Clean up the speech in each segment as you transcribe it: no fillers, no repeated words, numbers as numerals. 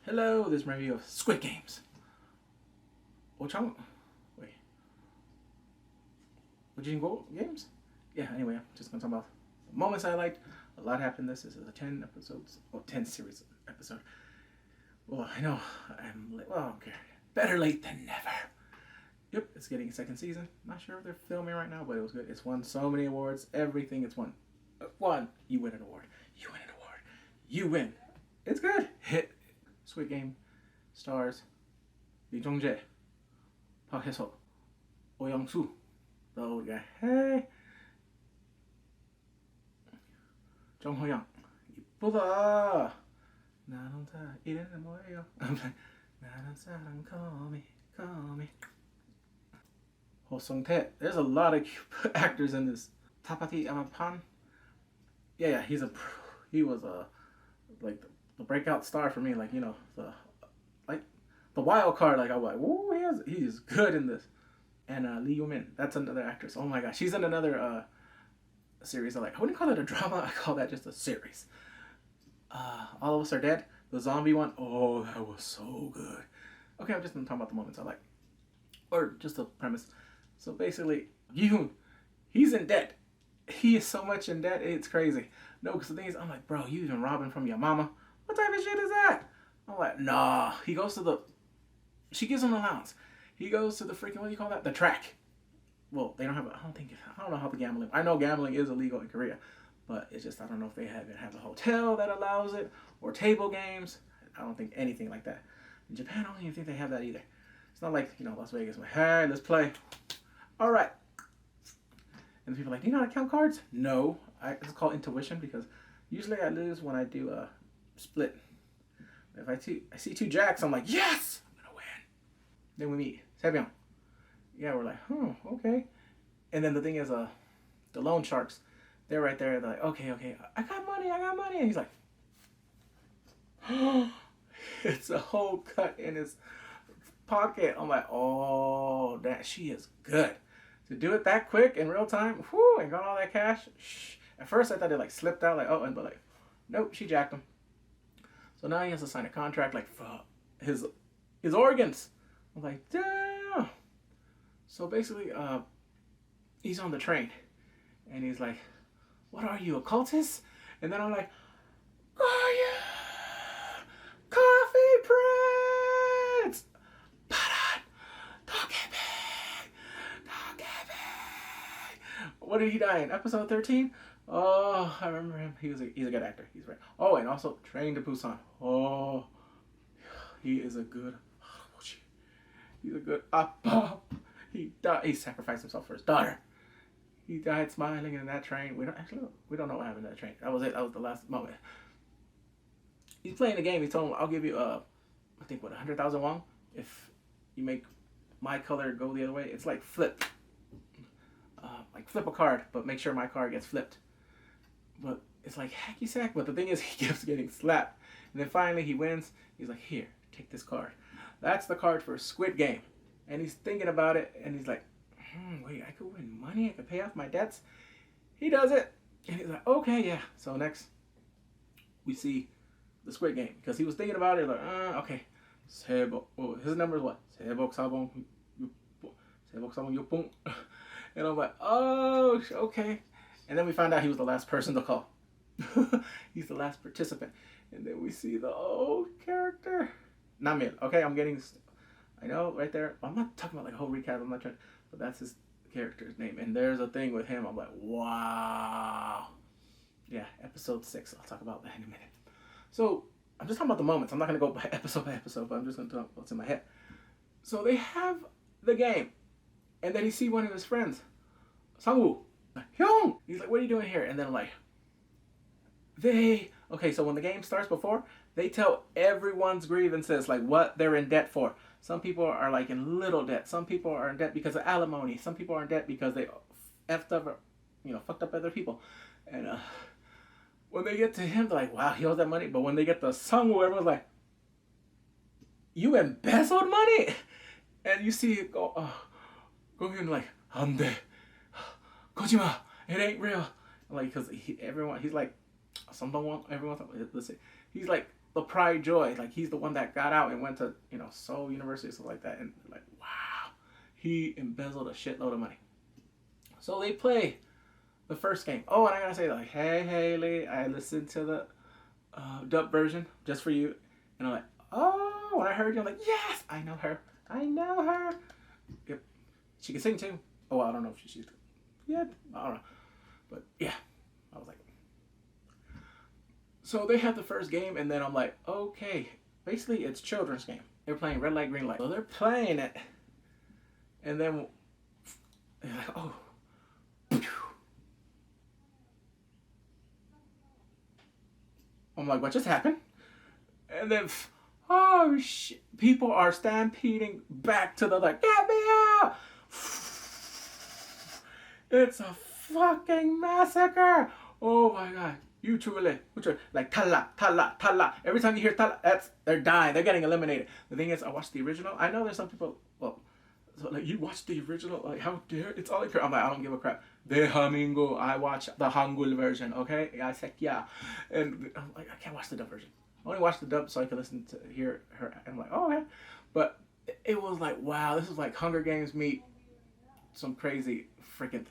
Hello, this is my review of Squid Games. Wait. What you go games? Yeah, anyway, I'm just gonna talk about the moments I liked. A lot happened this. This is a 10 episodes, or 10 series episode. Well, I know, I'm late. Well, okay. Better late than never. Yep, it's getting a second season. Not sure if they're filming right now, but it was good. It's won so many awards. Everything it's won. You win an award. You win an award. You win. It's good. Hit. Squid Game stars Lee Jong-jae, Park Hae-seo, Oh Young-soo, the old guy. Hey, Jung Ho-young. 이쁘다. 나는 다 이래는 뭐예요? 나는 사랑 call me. Ho Sung-tae. There's a lot of actors in this. Tapati Amapan. Yeah, he was a like the breakout star for me, like, you know, the wild card. Like, I was like, whoa, he is good in this. And Lee Yoo-min, that's another actress. Oh my gosh, she's in another series. I wouldn't call it a drama. I call that just a series. All of Us Are Dead, the zombie one. Oh, that was so good. Okay, I'm just gonna talk about the moments I like, or just the premise. So basically, Yoon, he's in debt. He is so much in debt, it's crazy. No, because the thing is, I'm like, bro, you even robbing from your mama? What type of shit is that? I'm like, nah. He goes to she gives him an allowance. He goes to the freaking, what do you call that? The track. Well, they don't have I don't know how the gambling, I know gambling is illegal in Korea, but it's just, I don't know if they have a hotel that allows it, or table games. I don't think anything like that. In Japan, I don't even think they have that either. It's not like, you know, Las Vegas, like, hey, let's play. All right. And people are like, do you know how to count cards? No. It's called intuition, because usually I lose when I do a split. If I see two jacks, I'm like, yes, I'm gonna win. Then we meet. Sebyong. Yeah, we're like, okay. And then the thing is, the loan sharks, they're right there. They're like, okay, I got money. And he's like, it's a whole cut in his pocket. I'm like, oh, she is good. To do it that quick in real time, and got all that cash. At first I thought it slipped out, but nope, she jacked him. So now he has to sign a contract for his organs. I'm like, damn. So basically, he's on the train, and he's like, what are you, a cultist? And then I'm like, are you Coffee Prince? Don't get me. What did he die in? Episode 13? Oh, I remember him. He's a good actor. He's right. Oh, and also Train to Busan. Oh, he is a good. He's a good. He died. He sacrificed himself for his daughter. He died smiling in that train. We don't know what happened in that train. That was it. That was the last moment. He's playing the game. He told him, I'll give you I think 100,000 won if you make my color go the other way. It's like flip. Flip a card, but make sure my card gets flipped. But it's like hacky sack. But the thing is, he keeps getting slapped. And then finally he wins. He's like, here, take this card. That's the card for Squid Game. And he's thinking about it, and he's like, wait, I could win money. I could pay off my debts. He does it. And he's like, okay, yeah. So next, we see the Squid Game. Because he was thinking about it, like, okay. His number is what? 세복 사봉 육봉. And I'm like, oh, okay. And then we find out he was the last person to call. He's the last participant. And then we see the old character. Namil. Okay, I know, right there. I'm not talking about a whole recap. I'm not trying, but that's his character's name. And there's a thing with him. I'm like, wow. Yeah, episode 6. I'll talk about that in a minute. So, I'm just talking about the moments. I'm not going to go by episode, but I'm just going to talk about what's in my head. So, they have the game. And then you see one of his friends, Sangwoo, Hyung. He's like, what are you doing here? And then I'm like, so when the game starts before, they tell everyone's grievances, like what they're in debt for. Some people are in little debt. Some people are in debt because of alimony. Some people are in debt because they fucked up other people. And when they get to him, they're like, wow, he owes that money. But when they get to Sangwoo, everyone's like, you embezzled money? And you see it go, going like, 안돼, 거짓말, it ain't real. Like, because he's like, everyone's like, listen, he's like, the pride joy. Like he's the one that got out and went to Seoul University or something like that. And like wow, he embezzled a shitload of money. So they play the first game. Oh, and I gotta say like, hey Haley, I listened to the dub version just for you, and I'm like, oh, when I heard you, I'm like, yes, I know her. I know her. Yep, she can sing too. Oh, I don't know if she's yeah, I don't know, but yeah, I was like, so they had the first game, and then I'm like, okay, basically it's children's game. They're playing red light, green light. So they're playing it, and then they're like, oh. I'm like, what just happened? And then, oh shit, people are stampeding back to the like, get me out! It's a fucking massacre! Oh my god, you truly, like tala, tala, tala. Every time you hear tala, they're dying, they're getting eliminated. The thing is, I watched the original. I know there's some people, well, so like you watched the original, like how dare it's all like I'm like I don't give a crap. The Hamingo, I watch the Hangul version, okay? I said yeah, and I'm like I can't watch the dub version. I only watched the dub so I could listen to hear her. And I'm like oh okay, but it was like wow, this is like Hunger Games meet some crazy freaking.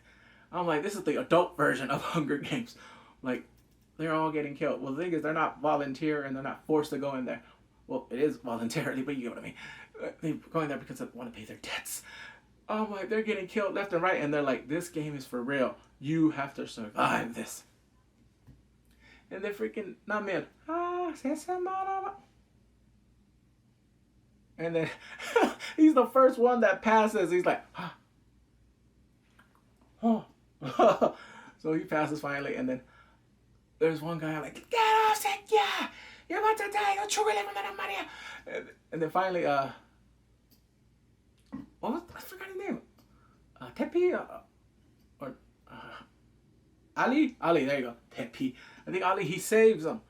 I'm like this is the adult version of Hunger Games, like they're all getting killed. Well the thing is they're not volunteer and they're not forced to go in there. Well it is voluntarily, but you get what I mean. They're going there because they want to pay their debts. Oh my, they're getting killed left and right, and they're like, this game is for real. You have to survive this. And they're freaking, not me. And then he's the first one that passes. He's like, oh. So he passes finally, and then there's one guy like, get off, yeah, you're about to die. And then finally, what was I forgot his name? Tepi or Ali? Ali, there you go. Tepi. I think Ali, he saves him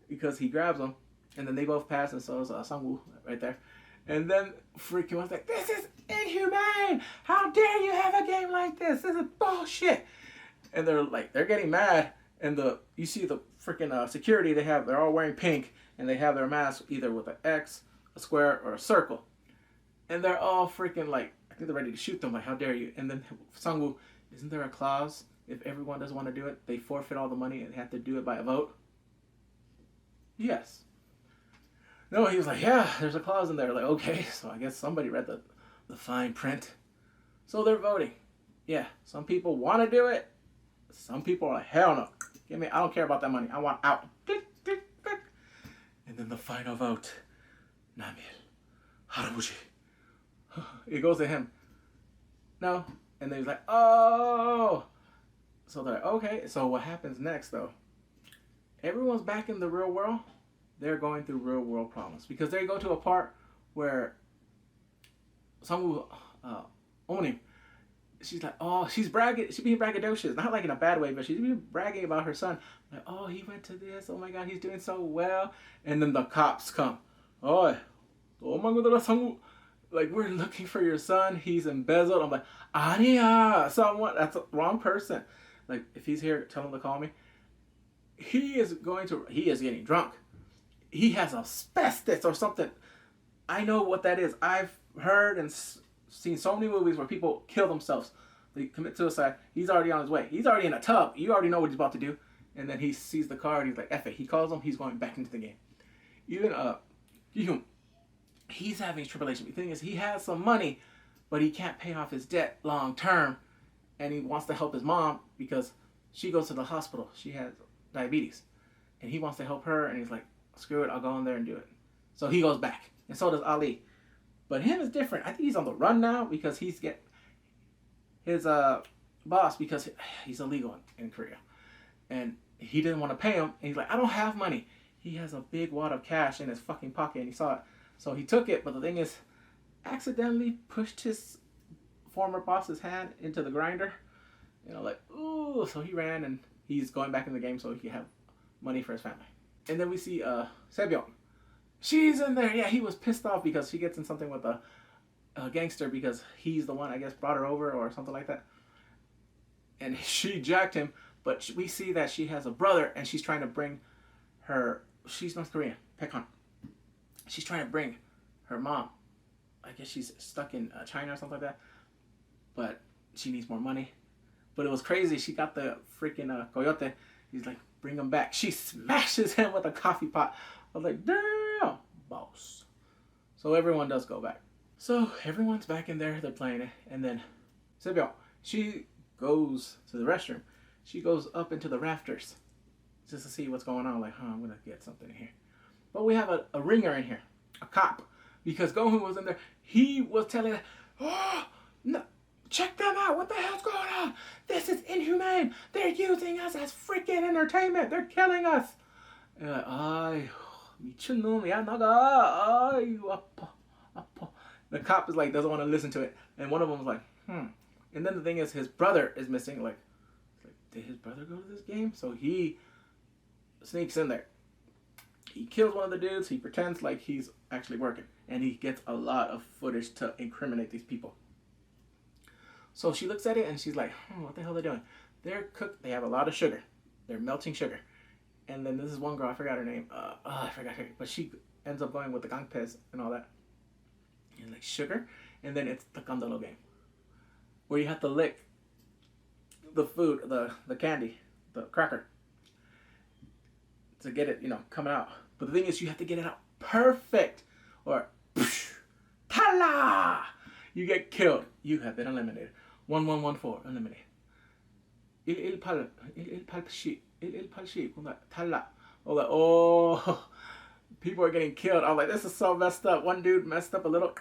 because he grabs him, and then they both pass, and so is Sangwoo right there. And then freaking was like, this is inhumane! How dare you have a game like this? This is bullshit! And they're getting mad, and you see the freaking security they're all wearing pink, and they have their masks either with an X, a square, or a circle. And they're all freaking like, I think they're ready to shoot them. Like, how dare you? And then Sangwoo, isn't there a clause? If everyone doesn't want to do it, they forfeit all the money and have to do it by a vote? Yes. No, he was like, yeah, there's a clause in there. Like, okay, so I guess somebody read the fine print. So they're voting. Yeah, some people want to do it. Some people are like, hell no. I don't care about that money. I want out. And then the final vote. Namil. Harabushi. It goes to him. No. And then he's like, oh. So they're like, okay. So what happens next, though? Everyone's back in the real world. They're going through real world problems. Because they go to a part where someone Oni, she's like, oh, she's bragging. She's being braggadocious. Not like in a bad way, but she's being bragging about her son. Like, oh, he went to this. Oh, my God, he's doing so well. And then the cops come. Oh, like, we're looking for your son. He's embezzled. I'm like, Anya, someone. That's the wrong person. Like, if he's here, tell him to call me. He is getting drunk. He has asbestos or something. I know what that is. I've heard and seen so many movies where people kill themselves. They commit suicide. He's already on his way. He's already in a tub. You already know what he's about to do. And then he sees the car and he's like, F it. He calls him. He's going back into the game. Even, he's having tribulation. The thing is, he has some money, but he can't pay off his debt long term. And he wants to help his mom because she goes to the hospital. She has diabetes. And he wants to help her. And he's like, screw it. I'll go in there and do it. So he goes back. And so does Ali. But him is different. I think he's on the run now because he's get his boss because he's illegal in Korea. And he didn't want to pay him. And he's like, I don't have money. He has a big wad of cash in his fucking pocket and he saw it. So he took it. But the thing is, accidentally pushed his former boss's hand into the grinder. Like, ooh. So he ran and he's going back in the game so he can have money for his family. And then we see Sebyong. She's in there. Yeah, he was pissed off because she gets in something with a gangster because he's the one, I guess, brought her over or something like that. And she jacked him, but we see that she has a brother and she's trying to bring her, she's North Korean. Pekon. She's trying to bring her mom. I guess she's stuck in China or something like that. But she needs more money. But it was crazy. She got the freaking coyote. He's like, bring him back. She smashes him with a coffee pot. I was like, damn, boss. So everyone does go back. So everyone's back in there. They're playing it. And then Sebyo, she goes to the restroom. She goes up into the rafters just to see what's going on. Like, I'm going to get something in here. But we have a ringer in here, a cop. Because Gohan was in there. He was telling her, oh, no, check them out. What the hell's going on? This is inhumane. They're using us as freaking entertainment. They're killing us. And like, ay, 미친놈, 야, 나가. Ay, 아파, 아파. The cop is like, doesn't want to listen to it. And one of them was like, And then the thing is, his brother is missing. Like, did his brother go to this game? So he sneaks in there. He kills one of the dudes. He pretends like he's actually working. And he gets a lot of footage to incriminate these people. So she looks at it and she's like, what the hell are they doing? They're cooked. They have a lot of sugar. They're melting sugar. And then this is one girl, I forgot her name. I forgot her. But she ends up going with the gangpes and all that. And like sugar. And then it's the kandalo game. Where you have to lick the food, the candy, the cracker. To get it, coming out. But the thing is, you have to get it out perfect. Or, tala! You get killed. You have been eliminated. 1114, eliminated. Il palshi. Tala. Oh, people are getting killed. I was like, this is so messed up. One dude messed up a little.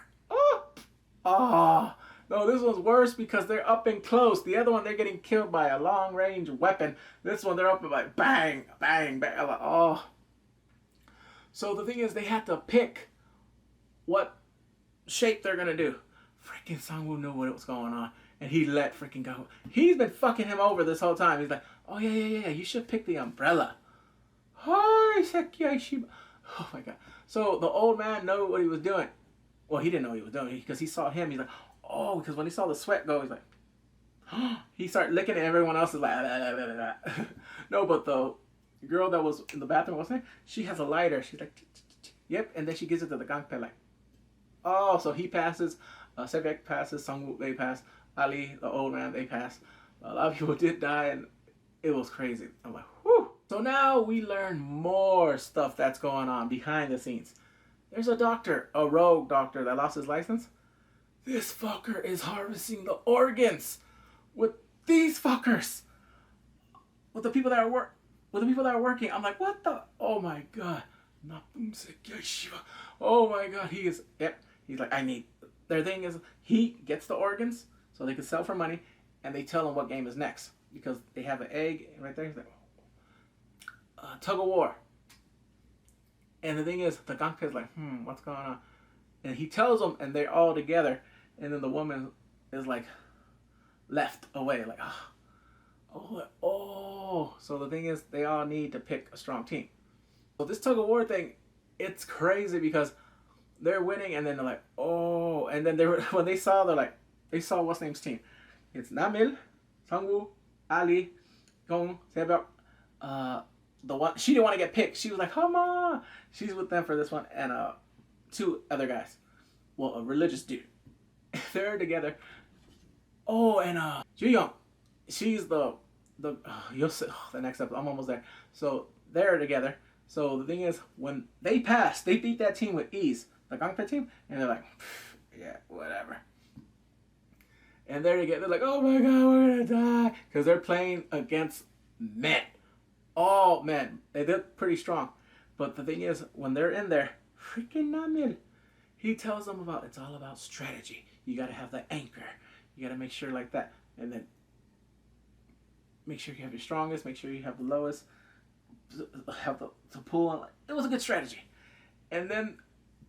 No, this one's worse because they're up and close. The other one, they're getting killed by a long-range weapon. This one, they're up and like, bang, bang, bang. I'm like, oh. So the thing is, they have to pick what shape they're going to do. Freaking Sangwoo knew what was going on. And he let freaking go. He's been fucking him over this whole time. He's like, oh, yeah. You should pick the umbrella. Oh my God. So the old man knew what he was doing. Well, he didn't know what he was doing because he saw him. He's like, oh, because when he saw the sweat go, he's like, he started licking it. Everyone else is like, blah, blah, blah. No, but the girl that was in the bathroom, wasn't it? She has a lighter. She's like, yep. And then she gives it to the gangpe, like, oh, so he passes. Sevek passes. Sangwoo, they pass. Ali, the old man, they pass. A lot of people did die, and it was crazy. I'm like, whew. So now we learn more stuff that's going on behind the scenes. There's a doctor, a rogue doctor that lost his license. This fucker is harvesting the organs with these fuckers. With the people that are working. I'm like, what the? Oh my God. Oh my God. He's like, I need. Their thing is, he gets the organs so they can sell for money, and they tell him what game is next because they have an egg right there. He's like, tug of war. And the thing is, the gangpe is like, what's going on? And he tells them, and they're all together. And then the woman is like left away, like, oh. So the thing is, they all need to pick a strong team. So this tug of war thing, it's crazy because they're winning, and then they're like, oh. And then when they saw what's name's team. It's Namil, Sangwoo, Ali, Gong, Sebok. The one she didn't want to get picked. She was like, come on. She's with them for this one, and two other guys. Well, a religious dude. They're together. Oh, and Ju-young, she's the next episode. I'm almost there. So they're together. So the thing is, when they pass, they beat that team with ease, the gangpe team, and they're like, yeah, whatever. And they're together. They're like, oh my God, we're gonna die, because they're playing against men. All men. They did pretty strong. But the thing is, when they're in there, freaking Namil, he tells them it's all about strategy. You got to have the anchor. You got to make sure like that. And then make sure you have your strongest. Make sure you have the lowest. Have the pull on. It was a good strategy. And then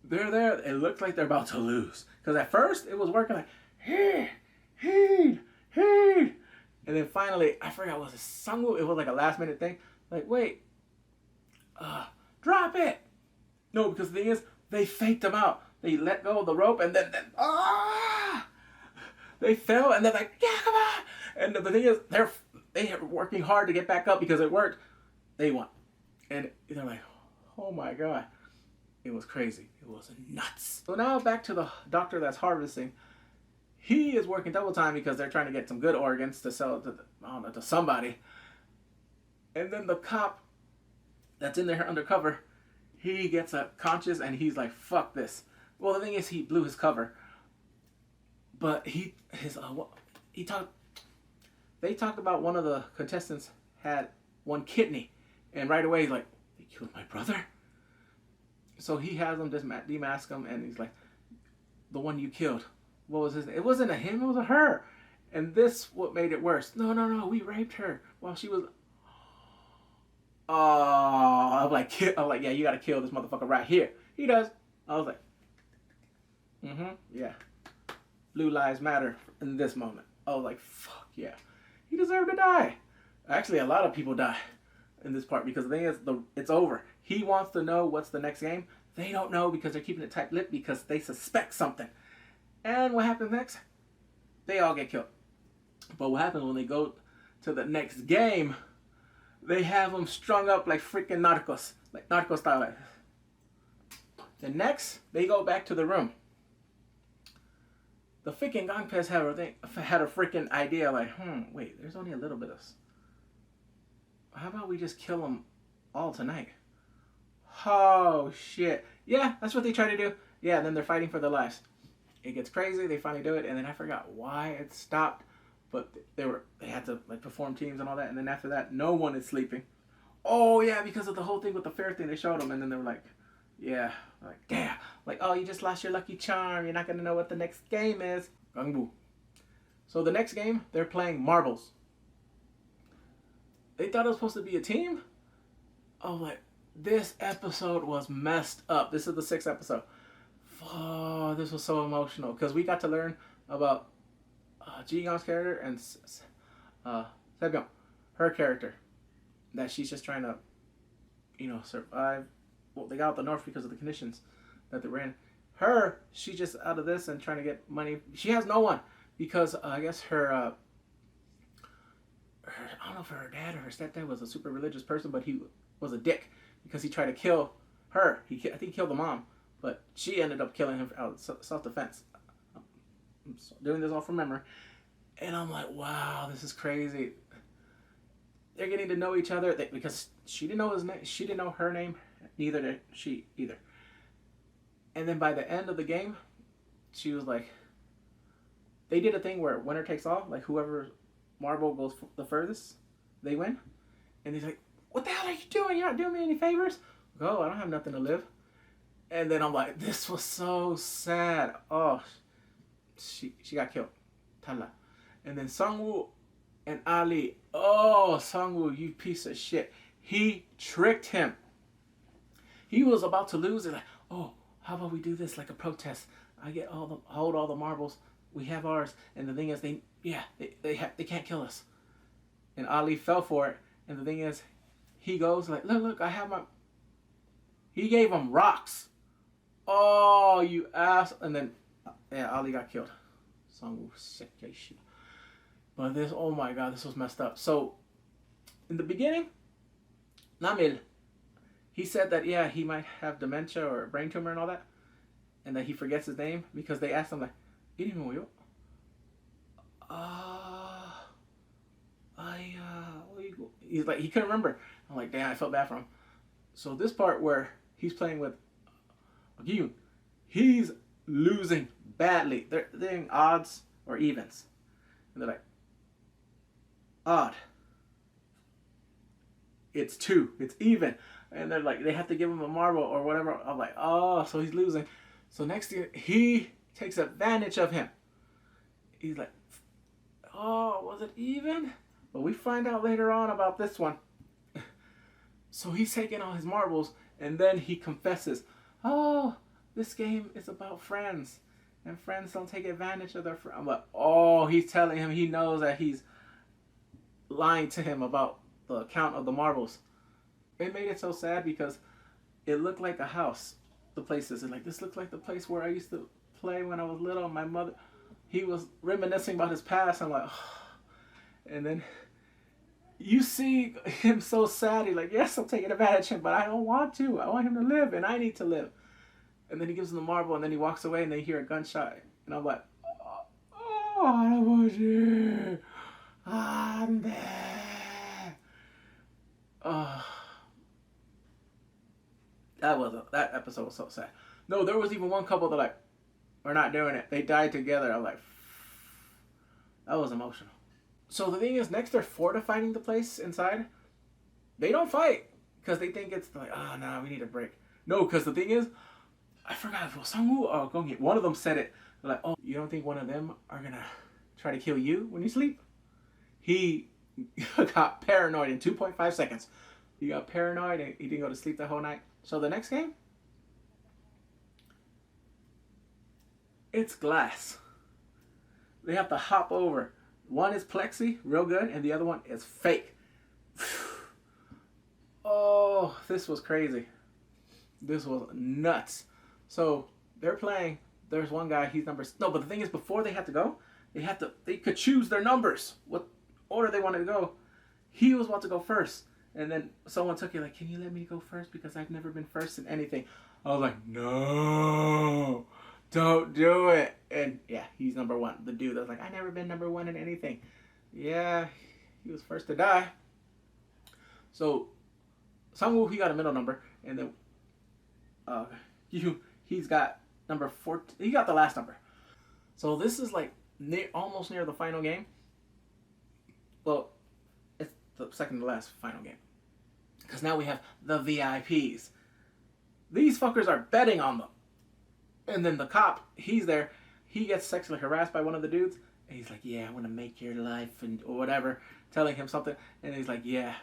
they're there. It looked like they're about to lose. Because at first, it was working like, hey. And then finally, I forgot, was it Sangwoo? It was like a last minute thing. Like, wait. Drop it. No, because the thing is, they faked them out. They let go of the rope, and then they fell, and they're like, yeah, come on. And the thing is, they're working hard to get back up because it worked. They won. And they're like, oh my God. It was crazy. It was nuts. So now back to the doctor that's harvesting. He is working double time because they're trying to get some good organs to sell to, I don't know, to somebody. And then the cop that's in there undercover, he gets a conscious and he's like, fuck this. Well, the thing is, he blew his cover. But they talked about one of the contestants had one kidney. And right away, he's like, they killed my brother? So he has them just demask him, and he's like, the one you killed. What was his name? It wasn't a him, it was a her. And this what made it worse. No, we raped her while she was... Oh, I'm like, yeah, you gotta kill this motherfucker right here. He does. I was like, yeah. Blue lives matter in this moment. I was like, fuck yeah. He deserved to die. Actually, a lot of people die in this part because the thing is, it's over. He wants to know what's the next game. They don't know because they're keeping it tight-lipped because they suspect something. And what happens next? They all get killed. But what happens when they go to the next game, they have them strung up like freaking Narcos. Like Narcos style. The next, they go back to the room. The freaking Gangpes had a freaking idea like, wait, there's only a little bit of... How about we just kill them all tonight? Oh, shit. Yeah, that's what they try to do. Yeah, then they're fighting for their lives. It gets crazy. They finally do it, and then I forgot why it stopped. But they had to like perform teams and all that, and then after that, no one is sleeping. Oh, yeah, because of the whole thing with the fair thing they showed them, and then they were like, yeah, like, damn. Like, oh, you just lost your lucky charm. You're not going to know what the next game is. Gangbu. So the next game, they're playing marbles. They thought it was supposed to be a team. Oh, like, this episode was messed up. This is the 6th episode. Oh, this was so emotional. Because we got to learn about Ji Young's character and Sebyung, her character. That she's just trying to, survive. Well, they got out the north because of the conditions that they were in. Her, she's just out of this and trying to get money. She has no one because I guess her, I don't know if her dad or her stepdad was a super religious person, but he was a dick because he tried to kill her. I think he killed the mom, but she ended up killing him out of self-defense. I'm doing this all from memory. And I'm like, wow, this is crazy. They're getting to know each other because she didn't know his name. She didn't know her name. Neither did she either. And then by the end of the game, she was like, they did a thing where winner takes all. Like whoever marble goes the furthest, they win. And he's like, what the hell are you doing? You're not doing me any favors. Go, I don't have nothing to live. And then I'm like, this was so sad. Oh, she got killed. Tala. And then Sungwoo and Ali. Oh, Sungwoo, you piece of shit. He tricked him. He was about to lose it. Like, oh, how about we do this like a protest? I get hold all the marbles. We have ours. And the thing is, they can't kill us. And Ali fell for it. And the thing is, he goes like, look, I have my... He gave him rocks. Oh, you ass. And then, yeah, Ali got killed. But this, oh my god, this was messed up. So, in the beginning, Namil, he said that, yeah, he might have dementia or brain tumor and all that. And that he forgets his name because they asked him like, he's like, he couldn't remember. I'm like, damn, I felt bad for him. So this part where he's playing with Gyun, he's losing badly. They're in odds or evens. And they're like, odd. It's 2. It's even. And they're like, they have to give him a marble or whatever. I'm like, oh, so he's losing. So next year, he takes advantage of him. He's like, oh, was it even? But we find out later on about this one. So he's taking all his marbles, and then he confesses, oh, this game is about friends. And friends don't take advantage of their friends. I'm like, oh, he's telling him he knows that he's lying to him about the count of the marbles. It made it so sad because it looked like a house, the places. And like, this looks like the place where I used to play when I was little. My mother, he was reminiscing about his past. I'm like, oh. And then you see him so sad. He's like, yes, I'm taking advantage of him, but I don't want to. I want him to live, and I need to live. And then he gives him the marble, and then he walks away, and they hear a gunshot. And I'm like, oh, 할아버지, 안 돼. That episode was so sad. No, there was even one couple that like, we're not doing it. They died together. I'm like, that was emotional. So the thing is, next they're fortifying the place inside. They don't fight because they think it's like, oh no, we need a break. No, because the thing is, I forgot if it was Sangwoo or Gongye. One of them said it. They're like, oh, you don't think one of them are gonna try to kill you when you sleep? He got paranoid in 2.5 seconds. He got paranoid and he didn't go to sleep the whole night. So the next game, it's glass. They have to hop over. One is plexi, real good, and the other one is fake. Oh, this was crazy. This was nuts. So they're playing. There's one guy. He's number no. But the thing is, before they had to go, they could choose their numbers, what order they wanted to go. He was about to go first, and then someone took it like, "Can you let me go first because I've never been first in anything?" I was like, "No, don't do it." And yeah, he's number one. The dude that was like, "I never been number one in anything." Yeah, he was first to die. So Sangwoo, he got a middle number, and then he's got number 14. He got the last number. So this is like almost near the final game. Well, it's the second to last final game. Because now we have the VIPs. These fuckers are betting on them. And then the cop, he's there. He gets sexually harassed by one of the dudes. And he's like, yeah, I want to make your life and or whatever. Telling him something. And he's like, yeah,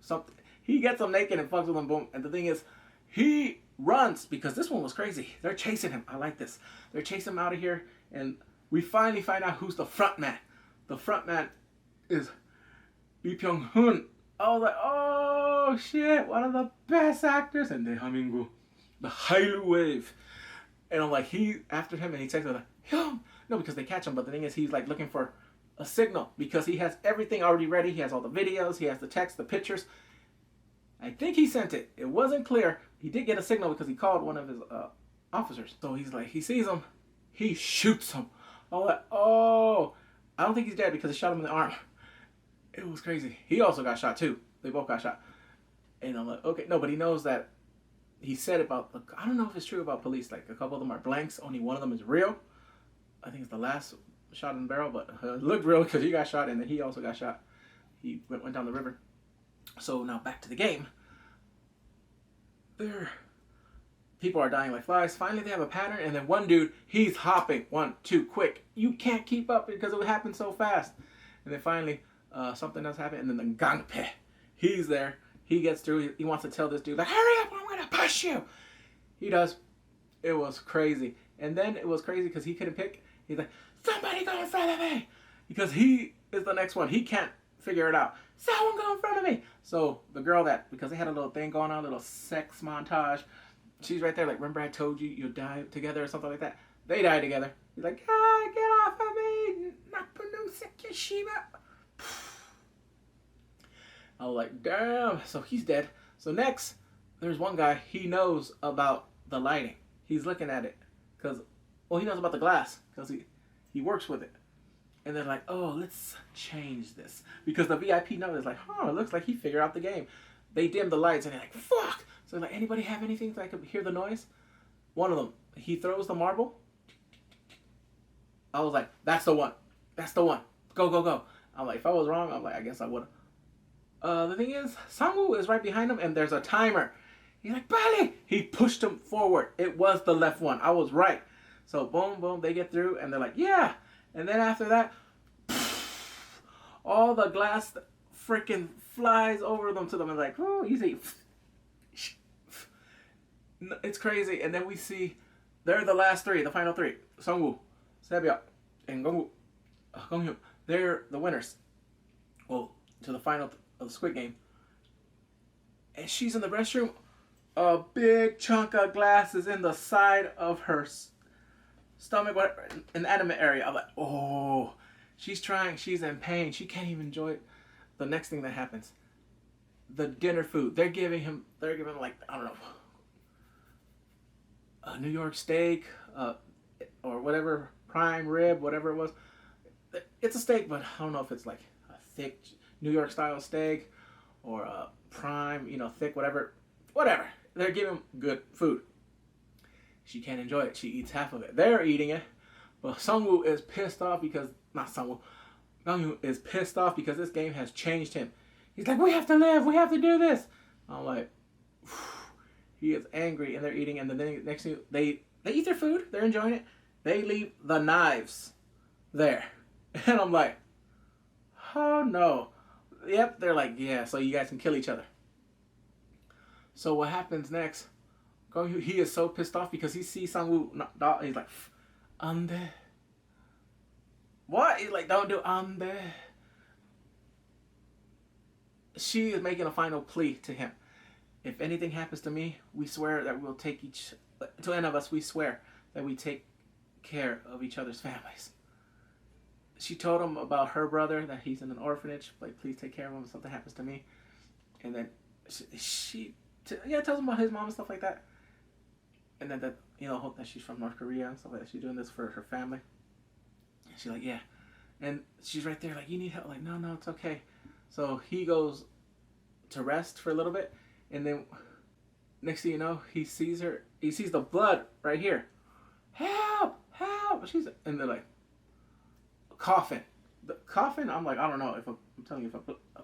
something. He gets him naked and fucks with him, boom. And the thing is, he runs because this one was crazy. They're chasing him. I like this. They're chasing him out of here. And we finally find out who's the front man. The front man is Lee Pyong-hun. I was like, oh shit, one of the best actors. And Hamingu, the Hailu wave. And I'm like, he after him and he texts me like, yo. No, because they catch him. But the thing is, he's like looking for a signal because he has everything already ready. He has all the videos. He has the text, the pictures. I think he sent it. It wasn't clear. He did get a signal because he called one of his officers. So he's like, he sees him. He shoots him. I was like, oh. I don't think he's dead because he shot him in the arm. It was crazy. He also got shot too. They both got shot. And I'm like, okay. No, but he knows that he said about, I don't know if it's true about police. Like a couple of them are blanks. Only one of them is real. I think it's the last shot in the barrel, but it looked real because he got shot and then he also got shot. He went down the river. So now back to the game. People are dying like flies. Finally, they have a pattern, and then one dude, he's hopping. 1, 2, quick. You can't keep up because it would happen so fast. And then finally, something does happen, and then the gangpe, he's there. He gets through. He wants to tell this dude, like, hurry up, I'm gonna push you. He does. It was crazy. And then it was crazy because he couldn't pick. He's like, somebody go in front of me. Because he is the next one. He can't figure it out. Someone go in front of me. So the girl that, because they had a little thing going on, a little sex montage, she's right there like, remember I told you you'll die together or something like that? They die together. He's like, ah, get off of me. I was like, damn. So he's dead. So next, there's one guy, he knows about the lighting. He's looking at it. Because, well, he knows about the glass. Because he works with it. And they're like, oh, let's change this. Because the VIP knows, like, oh, it looks like he figured out the game. They dim the lights, and they're like, fuck. So like, anybody have anything so I could hear the noise? One of them, he throws the marble. I was like, that's the one. That's the one. Go, go, go. I'm like, if I was wrong, I'm like, I guess I would have. The thing is, Sangwoo is right behind him, and there's a timer. He's like, Bali! He pushed him forward. It was the left one. I was right. So boom, boom, they get through, and they're like, yeah. And then after that, all the glass freaking flies over them to them and like, oh, easy. It's crazy. And then we see they're the last three, the final three. Sangwoo, Sebyeok, and Gonghyun. They're the winners. Well, to the final of the Squid Game. And she's in the restroom. A big chunk of glass is in the side of her stomach, in the intimate area. I'm like, oh, she's trying, she's in pain. She can't even enjoy it. The next thing that happens, the dinner food. They're giving him like, I don't know, a New York steak, or whatever, prime rib, whatever it was. It's a steak, but I don't know if it's like a thick New York style steak or a prime, thick, whatever. Whatever. They're giving good food. She can't enjoy it. She eats half of it. They're eating it, but Sungwoo is pissed off because not Sungwoo. Sungwoo is pissed off because this game has changed him. He's like, we have to live. We have to do this. I'm like, phew. He is angry, and they're eating. And the next thing they eat their food. They're enjoying it. They leave the knives there, and I'm like, oh no. Yep. They're like, yeah. So you guys can kill each other. So what happens next? He is so pissed off because he sees Sangwoo. He's like, ande. What? He's like, don't do ande. She is making a final plea to him. If anything happens to me, we swear that we'll take to any of us, we swear that we take care of each other's families. She told him about her brother, that he's in an orphanage. Like, please take care of him if something happens to me. And then she tells him about his mom and stuff like that. And then that, hope that she's from North Korea and stuff like that. She's doing this for her family. And she's like, yeah. And she's right there like, you need help? Like, no, it's okay. So he goes to rest for a little bit. And then next thing you know, he sees the blood right here. Help! And they're like, coffin. The coffin, I'm like, I don't know. I'm telling you, if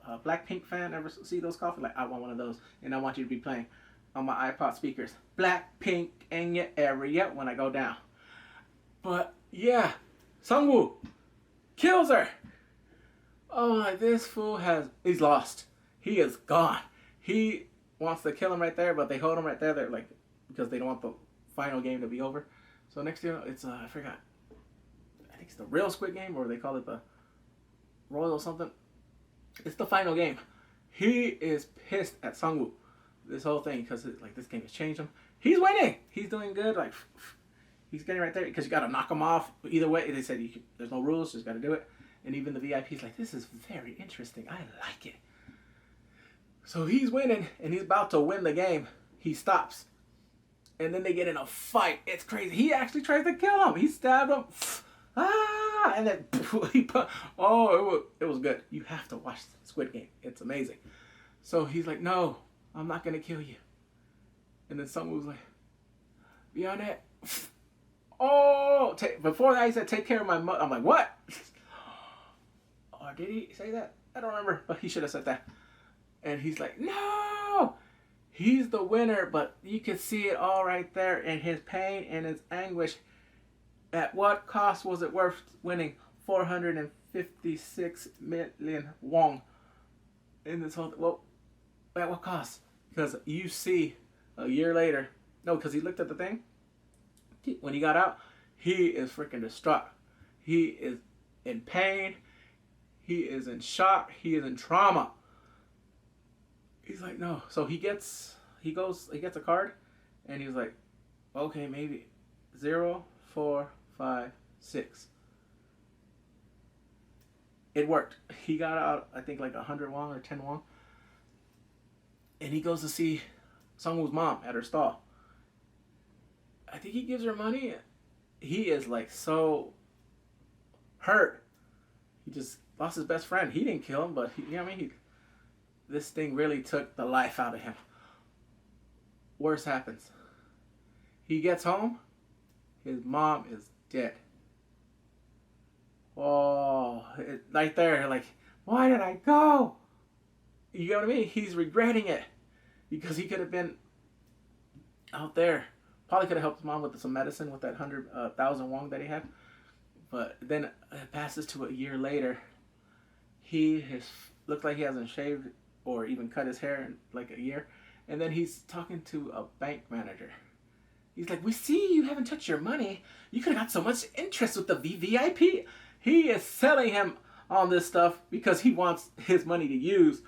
a Blackpink fan ever see those coffins, like, I want one of those. And I want you to be playing on my iPod speakers, Blackpink in your area when I go down. But yeah, Sungwoo kills her. Oh, like, this fool he's lost. He is gone. He wants to kill him right there, but they hold him right there. They're like, because they don't want the final game to be over. So next thing you know, it's I forgot. I think it's the real Squid Game, or they call it the Royal something. It's the final game. He is pissed at Sungwoo. This whole thing, because like, this game has changed him. He's winning. He's doing good. Like, he's getting right there, because you got to knock him off. Either way, they said there's no rules. Just got to do it. And even the VIP's like, this is very interesting. I like it. So he's winning, and he's about to win the game. He stops. And then they get in a fight. It's crazy. He actually tries to kill him. He stabbed him. And then it was good. You have to watch Squid Game. It's amazing. So he's like, no, I'm not going to kill you. And then someone was like, be on it. Oh, before that he said, take care of my mother. I'm like, what? Or did he say that? I don't remember, but he should have said that. And he's like, no! He's the winner, but you can see it all right there in his pain and his anguish. At what cost was it worth winning 456 million won in this whole... Well, at what cost? Because you see a year later... No, because he looked at the thing. When he got out, he is freaking distraught. He is in pain. He is in shock. He is in trauma. He's like, no. So he gets a card, and he's like, okay, maybe 0, 4, 5, 6. It worked. He got out, I think, like 100 won or 10 won. And he goes to see Sungwoo's mom at her stall. I think he gives her money. He is like so hurt. He just lost his best friend. He didn't kill him, but this thing really took the life out of him. Worse happens. He gets home. His mom is dead. Oh, right there, like, why did I go? You know what I mean? He's regretting it because he could have been out there. Probably could have helped his mom with some medicine with that 100,000 won that he had. But then it passes to a year later. He looked like he hasn't shaved or even cut his hair in like a year. And then he's talking to a bank manager. He's like, we see you haven't touched your money. You could have got so much interest with the VVIP. He is selling him on this stuff because he wants his money to use.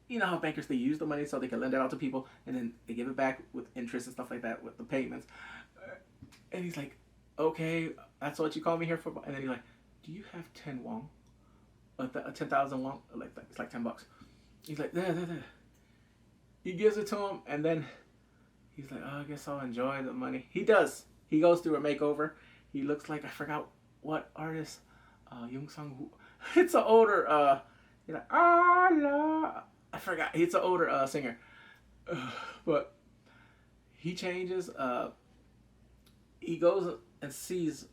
You know how bankers, they use the money so they can lend it out to people, and then they give it back with interest and stuff like that with the payments. And he's like, okay, that's what you call me here for? And then he's like, do you have 10 won? 10,000 won? It's like $10. He's like, there. He gives it to him, and then He's like, oh, I guess I'll enjoy the money. He does. He goes through a makeover. He looks like, I forgot what artist, Young Sung Woo. It's an older, he's like, Allah. I forgot. It's an older singer. But he changes. He goes and sees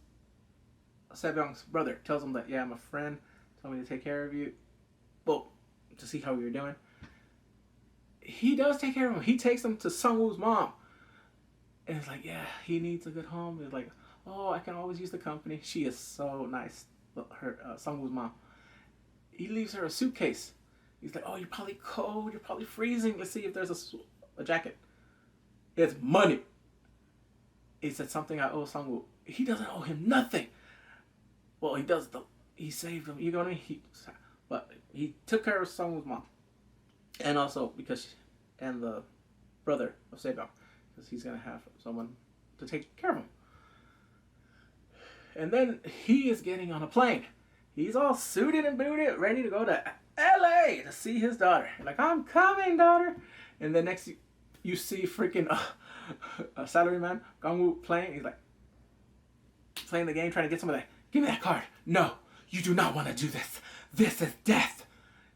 Sebyung's brother. Tells him that, yeah, I'm a friend. Told me to take care of you. Well, to see how you're doing. He does take care of him. He takes him to Sungwoo's mom. And it's like, yeah, he needs a good home. It's like, oh, I can always use the company. She is so nice. Her Sungwoo's mom. He leaves her a suitcase. He's like, oh, you're probably cold. You're probably freezing. Let's see if there's a jacket. It's money. He said something I owe Sungwoo. He doesn't owe him nothing. Well, he does. He saved him. You know what I mean? But he took care of Sungwoo's mom. And also and the brother of Sebyung, because he's gonna have someone to take care of him. And then he is getting on a plane. He's all suited and booted, ready to go to LA to see his daughter. Like, I'm coming, daughter. And then next you see freaking a salaryman, Gangwoo, playing. He's like playing the game, trying to get some of that. Give me that card. No, you do not want to do this. This is death.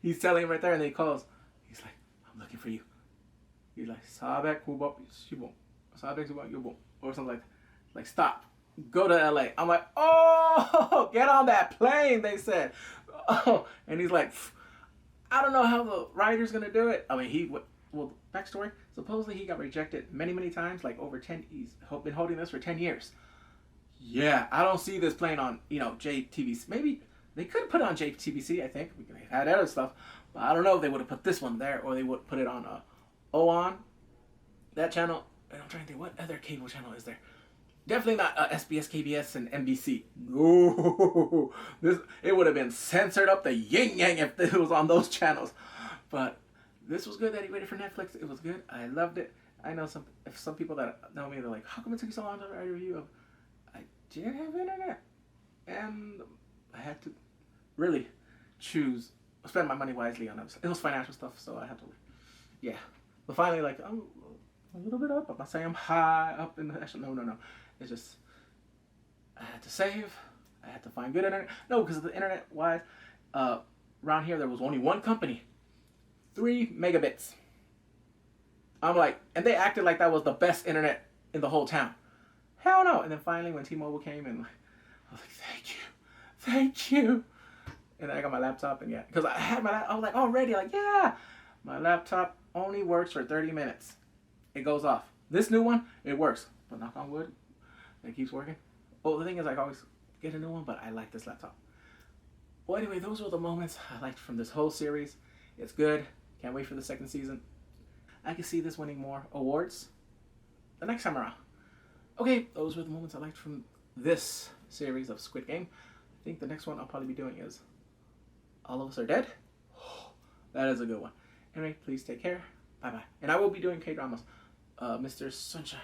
He's telling him right there, and then he calls. He's like, I'm looking for you. He's like, Sabek Hubop Shibon. Sabek Hubop Yubon. Or something like that. Like, stop. Go to LA. I'm like, oh, get on that plane, they said. Oh, and he's like, I don't know how the writer's going to do it. I mean, well, backstory, supposedly he got rejected many, many times, like over 10, he's been holding this for 10 years. Yeah, I don't see this playing on, JTBC. Maybe they could have put it on JTBC, I think. We could have had other stuff. But I don't know if they would have put this one there or they would put it on OON, that channel. And I'm trying to think, what other cable channel is there? Definitely not SBS, KBS, and NBC. No, it would have been censored up the yin yang if it was on those channels. But this was good that he waited for Netflix. It was good. I loved it. I know some people that know me, they're like, how come it took you so long to write a review of? I didn't have internet, and I had to really spend my money wisely on it. It was financial stuff, so I had to, yeah. But finally, like, I'm a little bit up. I'm not saying I'm high up in the no. It's just, I had to save. I had to find good internet. No, because the internet-wise, around here, there was only one company. 3 megabits. I'm like, and they acted like that was the best internet in the whole town. Hell no. And then finally, when T-Mobile came in, I was like, thank you. And then I got my laptop, and yeah. Because I had I was like, already, like, yeah. My laptop only works for 30 minutes. It goes off. This new one, it works. But knock on wood, it keeps working. Oh, the thing is, I always get a new one, but I like this laptop. Well, anyway, those were the moments I liked from this whole series. It's good. Can't wait for the second season. I can see this winning more awards the next time around. Okay, those were the moments I liked from this series of Squid Game. I think the next one I'll probably be doing is All of Us Are Dead. Oh, that is a good one. Anyway, please take care. Bye-bye. And I will be doing K-dramas. Mr. Sunshine.